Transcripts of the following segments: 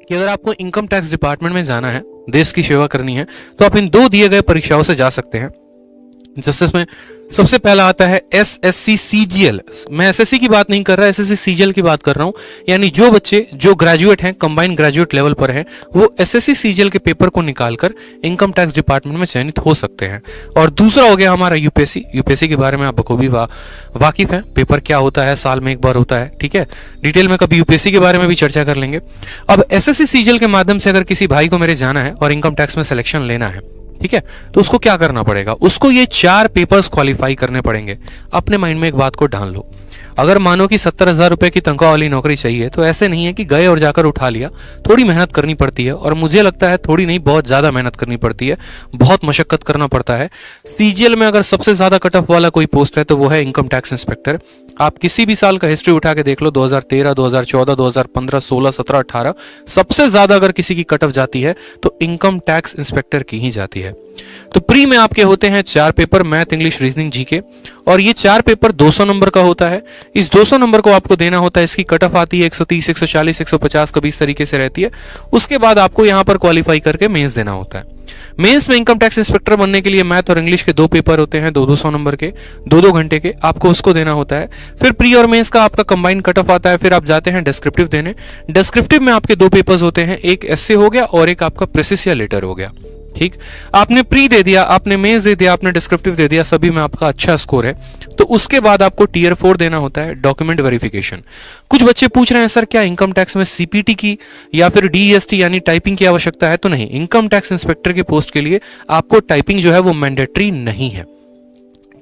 कि अगर आपको इनकम टैक्स डिपार्टमेंट में जाना है, देश की सेवा करनी है, तो आप इन 2 दिए गए परीक्षाओं से जा सकते हैं। जिसमें सबसे पहला आता है एसएससी सीजीएल। मैं एसएससी की बात नहीं कर रहा, एसएससी सीजीएल की बात कर रहा हूं। यानी जो बच्चे जो ग्रेजुएट हैं, कंबाइंड ग्रेजुएट लेवल पर हैं, वो एसएससी सीजीएल के पेपर को निकालकर इनकम टैक्स डिपार्टमेंट में चयनित हो सकते हैं। और दूसरा हो गया हमारा यूपीएससी। यूपीएससी के बारे में आप बखूबी वाकिफ हैं। पेपर क्या होता है, साल में एक बार होता है, ठीक है। डिटेल में कभी यूपीएससी के बारे में भी चर्चा कर लेंगे। अब एसएससी सीजीएल के माध्यम से अगर किसी भाई को मेरे जाना है और इनकम टैक्स में सिलेक्शन लेना है, ठीक है, तो उसको क्या करना पड़ेगा? उसको ये 4 पेपर्स क्वालिफाई करने पड़ेंगे। अपने माइंड में एक बात को ढाल लो। अगर मानो कि 70,000 रुपए की तनख्वाह वाली नौकरी चाहिए, तो ऐसे नहीं है कि गए और जाकर उठा लिया। थोड़ी मेहनत करनी पड़ती है, और मुझे लगता है थोड़ी नहीं, बहुत ज्यादा मेहनत करनी पड़ती है, बहुत मशक्कत करना पड़ता है। सीजीएल में अगर सबसे ज्यादा कट ऑफ वाला कोई पोस्ट है तो वो है इनकम टैक्स इंस्पेक्टर। आप किसी भी साल का हिस्ट्री उठा के देख लो, 2013, 2014, 2015, 16, 17, 18, सबसे ज्यादा अगर किसी की कट ऑफ जाती है तो इनकम टैक्स इंस्पेक्टर की ही जाती है। तो प्री में आपके होते हैं 4 paper, math, English, reasoning, GK, और ये 4 पेपर 200 नंबर का होता है। इस 200 नंबर को आपको देना होता है। इसकी कट ऑफ आती है 130, 140, 150, कभी इस तरीके से रहती है। उसके बाद आपको यहां पर क्वालिफाई करके मेंस देना होता है। मेंस में इनकम टैक्स इंस्पेक्टर बनने के लिए मैथ और इंग्लिश के 2 पेपर होते हैं, 200 नंबर के, 2 घंटे के, आपको उसको देना होता है। फिर प्री और मेंस का आपका कंबाइंड कट ऑफ आता है। फिर आप जाते हैं डिस्क्रिप्टिव देने। डिस्क्रिप्टिव में आपके 2 पेपर्स होते हैं, एक एस्से हो गया और एक आपका प्रेसिस या लेटर हो गया। ठीक, आपने प्री दे दिया, आपने मेंस दे दिया, आपने डिस्क्रिप्टिव दे दिया, सभी में आपका अच्छा स्कोर है, तो उसके बाद आपको टियर 4 देना होता है, डॉक्यूमेंट वेरिफिकेशन। कुछ बच्चे पूछ रहे हैं सर क्या इनकम टैक्स में सीपीटी की या फिर डीएसटी यानी टाइपिंग की आवश्यकता है? तो नहीं, इनकम टैक्स इंस्पेक्टर के पोस्ट के लिए आपको टाइपिंग जो है वो मैंडेटरी नहीं है।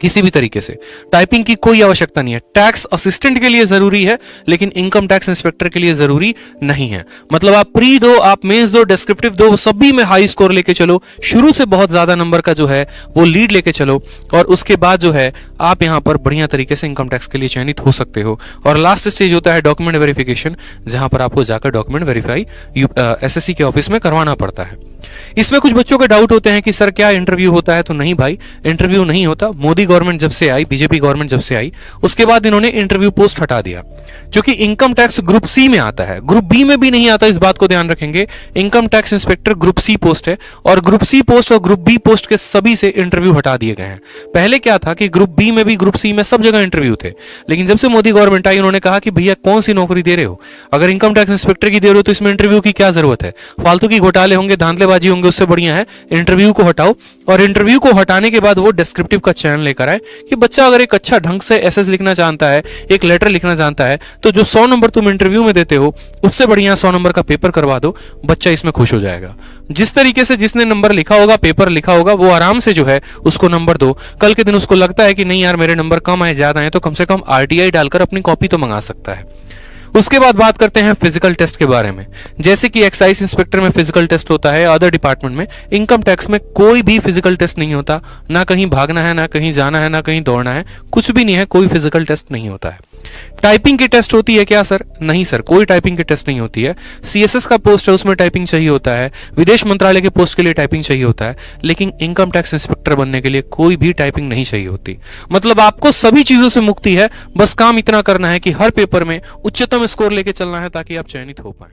किसी भी तरीके से टाइपिंग की कोई आवश्यकता नहीं है। टैक्स असिस्टेंट के लिए जरूरी है, लेकिन इनकम टैक्स इंस्पेक्टर के लिए जरूरी नहीं है। मतलब आप प्री दो, आप मेंस दो, डिस्क्रिप्टिव दो, सभी में हाई स्कोर लेके चलो, शुरू से बहुत ज्यादा नंबर का जो है वो लीड लेके चलो, और उसके बाद जो है आप यहां पर बढ़िया तरीके से इनकम टैक्स के लिए चयनित हो सकते हो। और लास्ट स्टेज होता है डॉक्यूमेंट वेरिफिकेशन, जहां पर आपको जाकर डॉक्यूमेंट वेरीफाई एसएससी के ऑफिस में करवाना पड़ता है। इसमें कुछ बच्चों के डाउट होते हैं कि सर क्या इंटरव्यू होता है? तो नहीं भाई, इंटरव्यू नहीं होता। मोदी गवर्नमेंट जब से आई, बीजेपी गवर्नमेंट जब से आई, उसके बाद इन्होंने इंटरव्यू पोस्ट हटा दिया, जो कि इनकम टैक्स ग्रुप सी में आता है, ग्रुप बी में भी नहीं आता। इस बात को ध्यान रखेंगे, income tax inspector group C post है, और ग्रुप सी पोस्ट और ग्रुप बी पोस्ट के सभी से इंटरव्यू हटा दिए गए हैं। पहले क्या था कि ग्रुप बी में भी, ग्रुप सी में, सब जगह इंटरव्यू थे, लेकिन जब से मोदी गवर्नमेंट आई, उन्होंने कहा कि भैया कौन सी नौकरी दे रहे हो? अगर इनकम टैक्स इंस्पेक्टर की दे रहे हो तो इसमें इंटरव्यू की क्या जरूरत है? फालतू की घोटाले होंगे, धांधलेबाजी होंगे, उससे बढ़िया है इंटरव्यू को हटाओ। और इंटरव्यू को हटाने के बाद वो डिस्क्रिप्टिव का चयन लेकर आए कि बच्चा अगर एक अच्छा ढंग से एसएस लिखना जानता है, एक लेटर लिखना जानता है, तो जो 100 नंबर तुम इंटरव्यू में देते हो उससे बढ़िया 100 नंबर का पेपर करवा दो, बच्चा इसमें खुश हो जाएगा। जिस तरीके से जिसने नंबर लिखा होगा, पेपर लिखा होगा, वो आराम से जो है उसको नंबर दो। कल के दिन उसको लगता है कि नहीं यार मेरे नंबर कम आए, ज्यादा आए, तो कम से कम आरटीआई डालकर अपनी कॉपी तो मंगा सकता है। उसके बाद बात करते हैं फिजिकल टेस्ट के बारे में। जैसे कि एक्साइज इंस्पेक्टर में फिजिकल टेस्ट होता है, अदर डिपार्टमेंट में, इनकम टैक्स में कोई भी फिजिकल टेस्ट नहीं होता। ना कहीं भागना है, ना कहीं जाना है, ना कहीं दौड़ना है, कुछ भी नहीं है, कोई फिजिकल टेस्ट नहीं होता है। टाइपिंग की टेस्ट होती है क्या सर? नहीं सर, कोई टाइपिंग की टेस्ट नहीं होती है। सीएसएस का पोस्ट है, उसमें टाइपिंग चाहिए होता है, विदेश मंत्रालय के पोस्ट के लिए टाइपिंग चाहिए होता है, लेकिन इनकम टैक्स इंस्पेक्टर बनने के लिए कोई भी टाइपिंग नहीं चाहिए होती। मतलब आपको सभी चीजों से मुक्ति है, बस काम इतना करना है कि हर पेपर में उच्चतम स्कोर लेके चलना है ताकि आप चयनित हो पाए।